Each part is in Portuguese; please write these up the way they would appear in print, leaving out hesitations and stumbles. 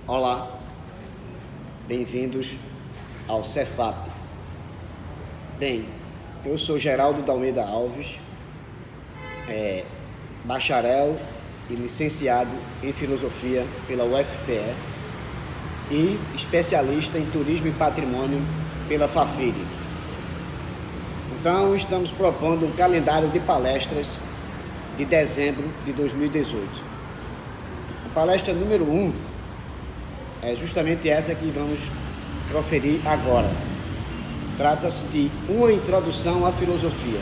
Olá, bem-vindos ao Cefap. Bem, eu sou Geraldo da Almeida Alves, bacharel e licenciado em Filosofia pela UFPE e especialista em Turismo e Patrimônio pela FAFIRI. Então, estamos propondo um calendário de palestras de dezembro de 2018. A palestra número 1 é justamente essa que vamos proferir agora. Trata-se de uma introdução à filosofia.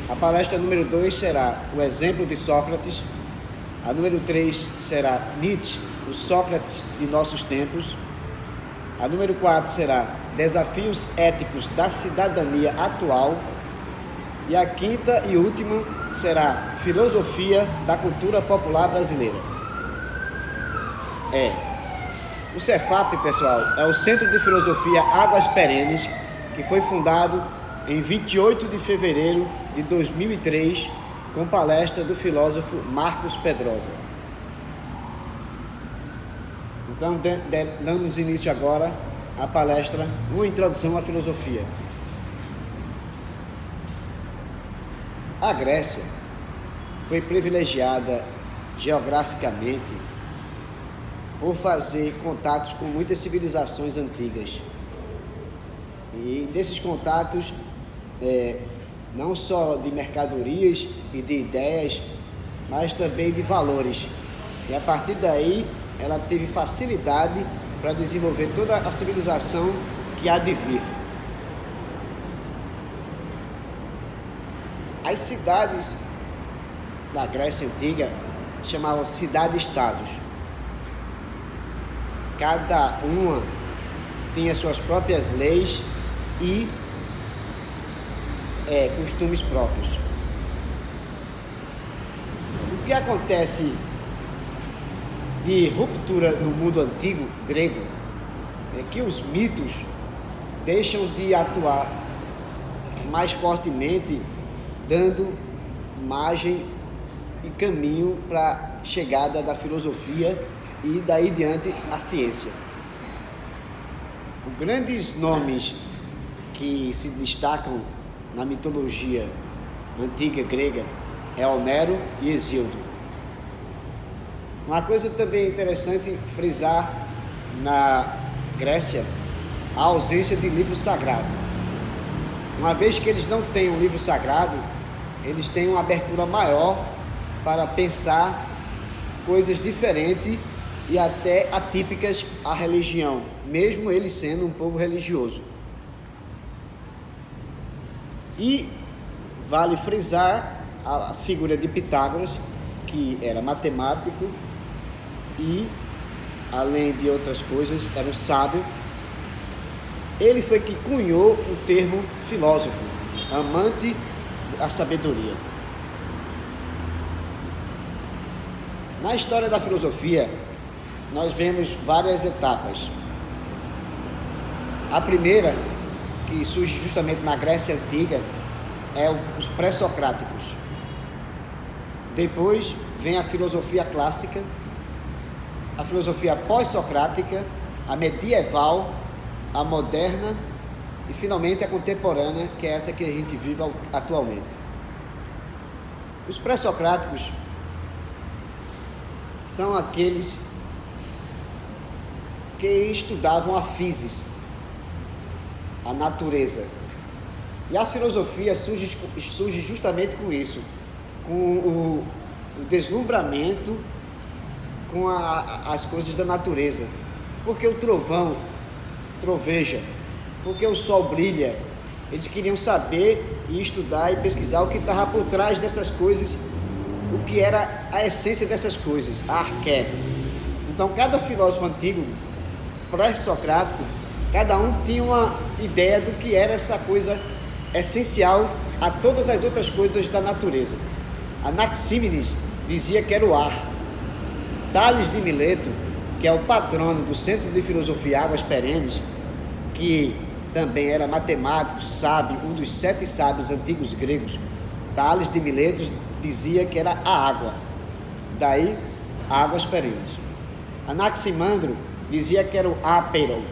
A palestra número 2 será o exemplo de Sócrates. A número 3 será Nietzsche, o Sócrates de nossos tempos. A número 4 será desafios éticos da cidadania atual. E a quinta e última será filosofia da cultura popular brasileira. O Cefap, pessoal, é o Centro de Filosofia Águas Perenes, que foi fundado em 28 de fevereiro de 2003, com palestra do filósofo Marcos Pedrosa. Então, damos início agora à palestra Uma Introdução à Filosofia. A Grécia foi privilegiada geograficamente por fazer contatos com muitas civilizações antigas. E desses contatos, não só de mercadorias e de ideias, mas também de valores. E a partir daí, ela teve facilidade para desenvolver toda a civilização que há de vir. As cidades da Grécia Antiga chamavam cidade-estados. Cada uma tinha suas próprias leis e costumes próprios. O que acontece de ruptura no mundo antigo grego é que os mitos deixam de atuar mais fortemente, dando margem e caminho para a chegada da filosofia e daí diante a ciência. Os grandes nomes que se destacam na mitologia antiga grega é Homero e Hesíodo. Uma coisa também interessante frisar na Grécia, a ausência de livro sagrado. Uma vez que eles não têm um livro sagrado, eles têm uma abertura maior para pensar coisas diferentes e até atípicas à religião, mesmo ele sendo um povo religioso. E vale frisar a figura de Pitágoras, que era matemático e, além de outras coisas, era um sábio. Ele foi que cunhou o termo filósofo, amante da sabedoria. Na história da filosofia, nós vemos várias etapas. A primeira, que surge justamente na Grécia Antiga, é os pré-socráticos. Depois vem a filosofia clássica, a filosofia pós-socrática, a medieval, a moderna e finalmente a contemporânea, que é essa que a gente vive atualmente. Os pré-socráticos são aqueles que estudavam a physis, a natureza. E a filosofia surge justamente com isso, com o deslumbramento com as coisas da natureza. Porque o trovão troveja, porque o sol brilha. Eles queriam saber e estudar e pesquisar o que estava por trás dessas coisas, o que era a essência dessas coisas, a arqué. Então, cada filósofo antigo, pré-socrático, cada um tinha uma ideia do que era essa coisa essencial a todas as outras coisas da natureza. Anaxímenes dizia que era o ar. Tales de Mileto, que é o patrono do Centro de Filosofia Águas Perenes, que também era matemático, sábio, um dos 7 sábios antigos gregos, Tales de Mileto dizia que era a água. Daí, Águas Perenes. Anaximandro dizia que era o ápero.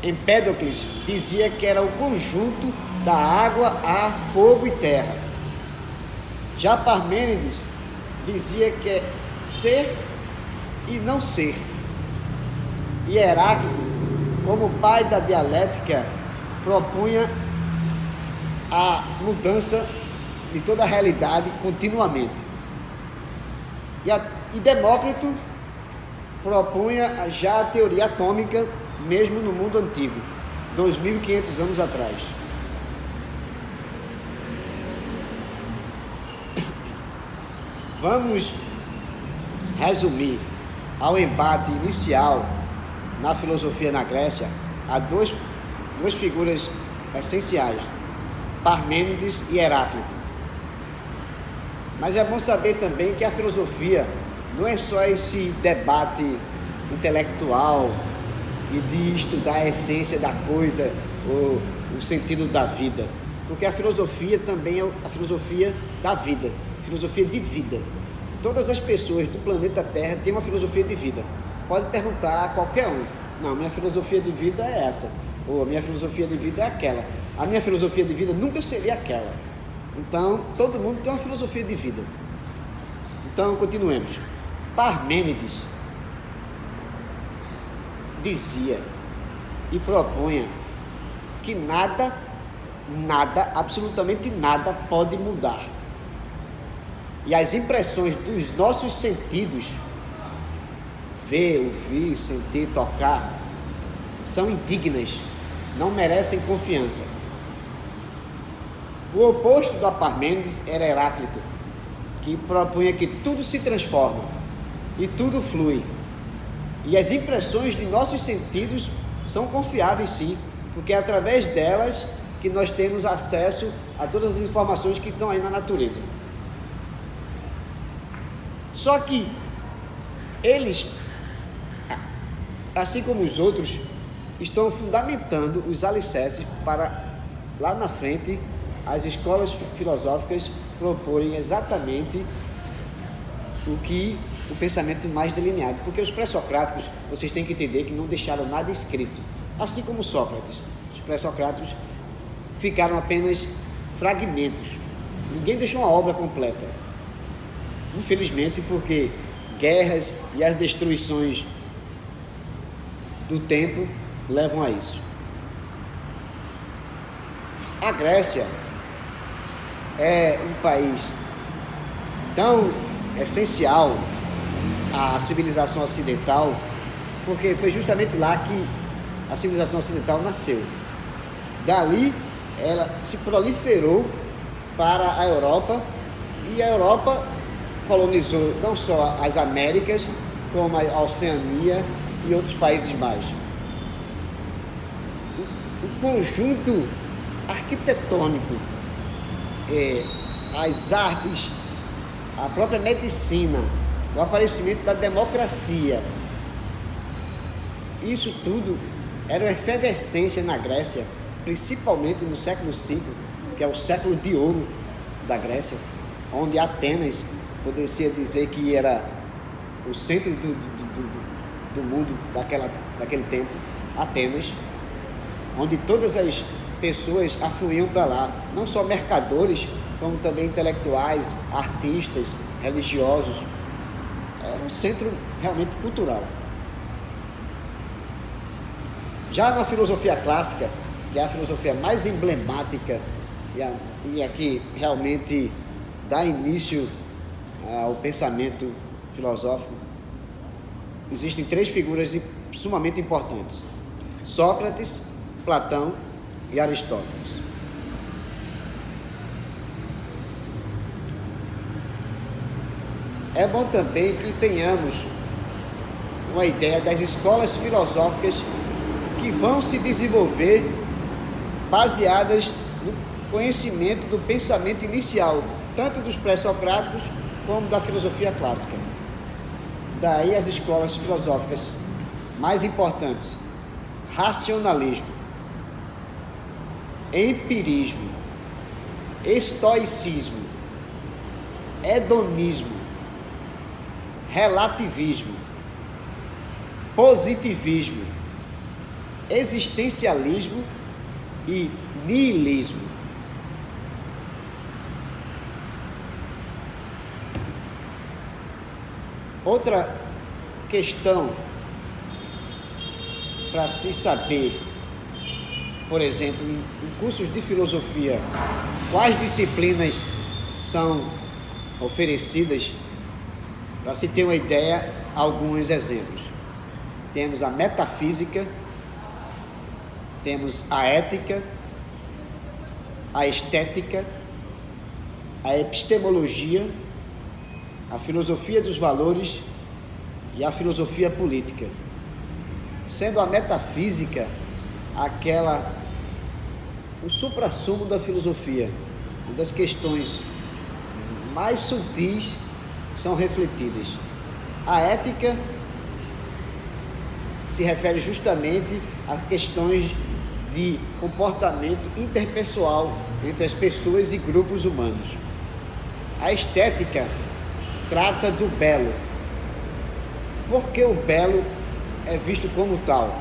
Empédocles dizia que era o conjunto da água, ar, fogo e terra. Já Parmênides dizia que é ser e não ser. E Heráclito, como pai da dialética, propunha a mudança de toda a realidade continuamente. E Demócrito propunha já a teoria atômica, mesmo no mundo antigo, 2.500 anos atrás. Vamos resumir ao embate inicial na filosofia na Grécia a duas figuras essenciais, Parmênides e Heráclito. Mas é bom saber também que a filosofia não é só esse debate intelectual e de estudar a essência da coisa, ou o sentido da vida, porque a filosofia também é a filosofia da vida, filosofia de vida. Todas as pessoas do planeta Terra têm uma filosofia de vida. Pode perguntar a qualquer um: não, minha filosofia de vida é essa, ou a minha filosofia de vida é aquela. A minha filosofia de vida nunca seria aquela. Então, todo mundo tem uma filosofia de vida. Então, continuemos. Parmênides dizia e propunha que nada, absolutamente nada pode mudar. E as impressões dos nossos sentidos, ver, ouvir, sentir, tocar, são indignas, não merecem confiança. O oposto da Parmênides era Heráclito, que propunha que tudo se transforma e tudo flui. E as impressões de nossos sentidos são confiáveis, sim, porque é através delas que nós temos acesso a todas as informações que estão aí na natureza. Só que eles, assim como os outros, estão fundamentando os alicerces para, lá na frente, as escolas filosóficas proporem exatamente o que o pensamento mais delineado, porque os pré-socráticos, vocês têm que entender que não deixaram nada escrito, assim como Sócrates. Os pré-socráticos ficaram apenas fragmentos, ninguém deixou uma obra completa, infelizmente, porque guerras e as destruições do tempo levam a isso. A Grécia é um país tão essencial à civilização ocidental, porque foi justamente lá que a civilização ocidental nasceu. Dali ela se proliferou para a Europa, e a Europa colonizou não só as Américas, como a Oceania e outros países mais. O conjunto arquitetônico, as artes, a própria medicina, o aparecimento da democracia, isso tudo era uma efervescência na Grécia, principalmente no século V, que é o século de ouro da Grécia, onde Atenas poderia dizer que era o centro do mundo daquele tempo, Atenas, onde todas as pessoas afluíam para lá, não só mercadores, como também intelectuais, artistas, religiosos. Era um centro realmente cultural. Já na filosofia clássica, que é a filosofia mais emblemática e a que realmente dá início ao pensamento filosófico, existem três figuras sumamente importantes: Sócrates, Platão e Aristóteles. É bom também que tenhamos uma ideia das escolas filosóficas que vão se desenvolver baseadas no conhecimento do pensamento inicial, tanto dos pré-socráticos como da filosofia clássica. Daí as escolas filosóficas mais importantes: racionalismo, empirismo, estoicismo, hedonismo, relativismo, positivismo, existencialismo e niilismo. Outra questão para se saber, por exemplo, em cursos de filosofia, quais disciplinas são oferecidas, para se ter uma ideia, alguns exemplos. Temos a metafísica, temos a ética, a estética, a epistemologia, a filosofia dos valores e a filosofia política. Sendo a metafísica o suprassumo da filosofia, uma das questões mais sutis são refletidas. A ética se refere justamente a questões de comportamento interpessoal entre as pessoas e grupos humanos. A estética trata do belo, porque o belo é visto como tal.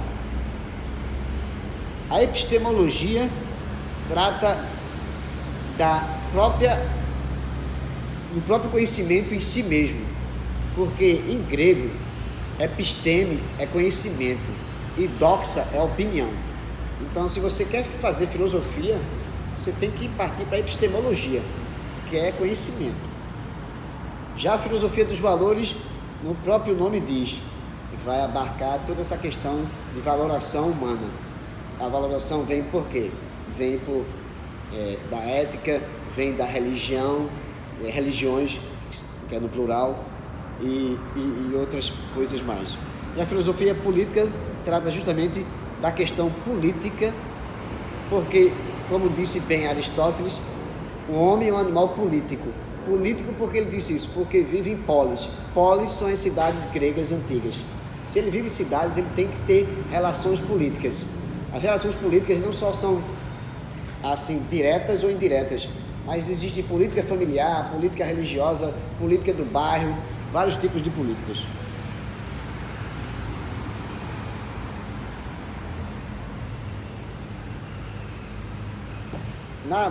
A epistemologia trata do próprio conhecimento em si mesmo, porque em grego, episteme é conhecimento e doxa é opinião. Então, se você quer fazer filosofia, você tem que partir para a epistemologia, que é conhecimento. Já a filosofia dos valores, no próprio nome diz, que vai abarcar toda essa questão de valoração humana. A valoração vem por quê? Vem da ética, vem da religião, religiões, que é no plural, e outras coisas mais. E a filosofia política trata justamente da questão política, porque, como disse bem Aristóteles, o homem é um animal político. Político porque ele disse isso, porque vive em polis. Polis são as cidades gregas antigas. Se ele vive em cidades, ele tem que ter relações políticas. As relações políticas não só são assim diretas ou indiretas, mas existe política familiar, política religiosa, política do bairro, vários tipos de políticas.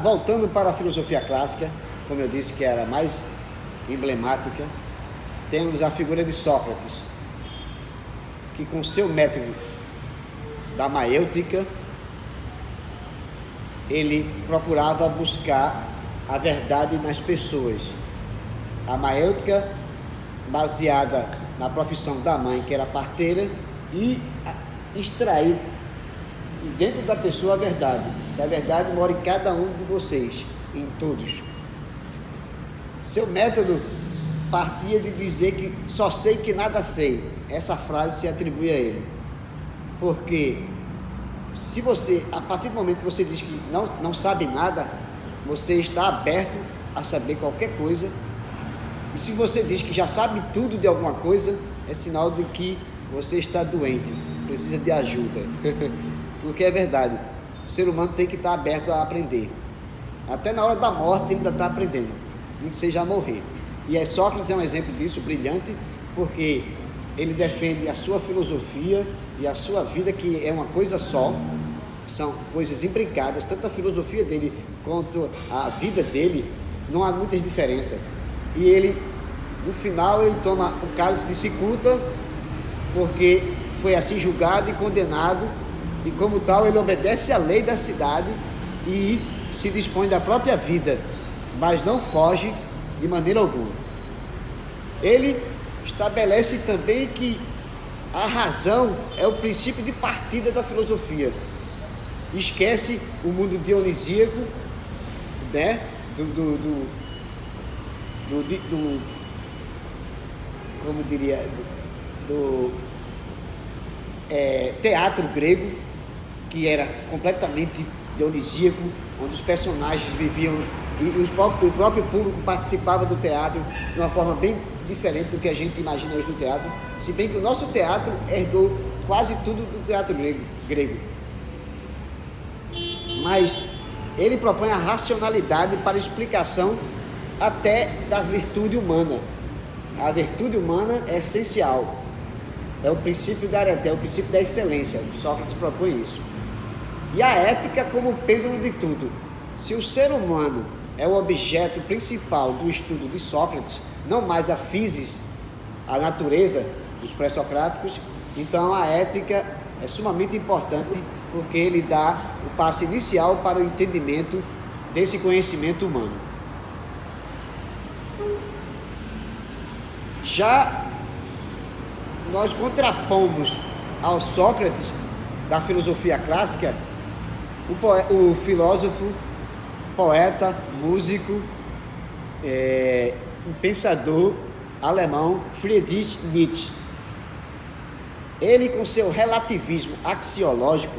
Voltando para a filosofia clássica, como eu disse que era a mais emblemática, temos a figura de Sócrates, que com seu método da maêutica, ele procurava buscar a verdade nas pessoas. A maêutica baseada na profissão da mãe, que era parteira, e extrair dentro da pessoa a verdade. A verdade mora em cada um de vocês, em todos. Seu método partia de dizer que só sei que nada sei. Essa frase se atribui a ele. Porque se você, a partir do momento que você diz que não sabe nada, você está aberto a saber qualquer coisa. E se você diz que já sabe tudo de alguma coisa, é sinal de que você está doente, precisa de ajuda. Porque é verdade, o ser humano tem que estar aberto a aprender. Até na hora da morte ele ainda está aprendendo, nem que seja a morrer. E Sócrates é um exemplo disso, brilhante, porque ele defende a sua filosofia e a sua vida, que é uma coisa só, são coisas imbricadas, tanto a filosofia dele quanto a vida dele, não há muitas diferenças. E ele, no final, ele toma o cálice de cicuta, porque foi assim julgado e condenado, e como tal ele obedece à lei da cidade e se dispõe da própria vida, mas não foge de maneira alguma. Ele estabelece também que a razão é o princípio de partida da filosofia. Esquece o mundo dionisíaco, né? Como diria, teatro grego, que era completamente dionisíaco, onde os personagens viviam e o próprio público participava do teatro de uma forma bem diferente do que a gente imagina hoje no teatro, se bem que o nosso teatro herdou quase tudo do teatro grego. Mas ele propõe a racionalidade para explicação até da virtude humana. A virtude humana é essencial. É o princípio da areté, é o princípio da excelência. Sócrates propõe isso. E a ética como o pêndulo de tudo. Se o ser humano é o objeto principal do estudo de Sócrates, não mais a physis, a natureza dos pré-socráticos, então a ética é sumamente importante, porque ele dá o passo inicial para o entendimento desse conhecimento humano. Já nós contrapomos ao Sócrates da filosofia clássica o filósofo, poeta, músico, um pensador alemão, Friedrich Nietzsche. Ele, com seu relativismo axiológico,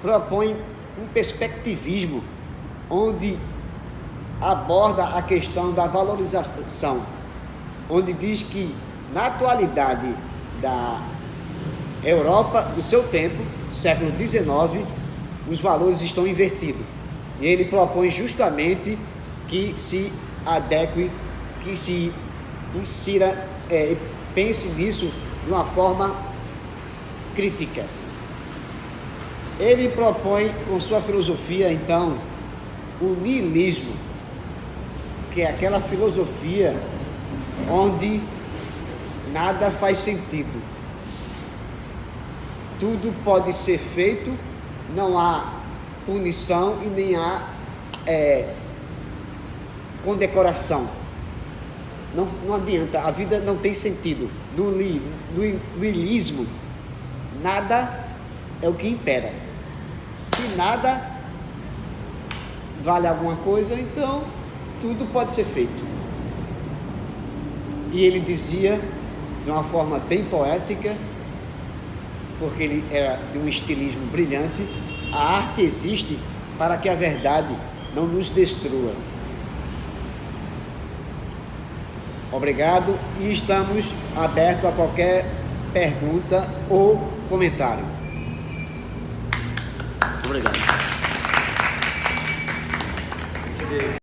propõe um perspectivismo onde aborda a questão da valorização, onde diz que na atualidade da Europa do seu tempo, século XIX, os valores estão invertidos. E ele propõe justamente que se adeque, que se insira, pense nisso de uma forma crítica. Ele propõe, com sua filosofia, então, o niilismo, que é aquela filosofia onde nada faz sentido. Tudo pode ser feito, não há punição e nem há condecoração. Não adianta, a vida não tem sentido. No niilismo, nada é o que impera. Se nada vale alguma coisa, então tudo pode ser feito. E ele dizia, de uma forma bem poética, porque ele era de um estilismo brilhante, a arte existe para que a verdade não nos destrua. Obrigado, e estamos abertos a qualquer pergunta ou comentário. Obrigado.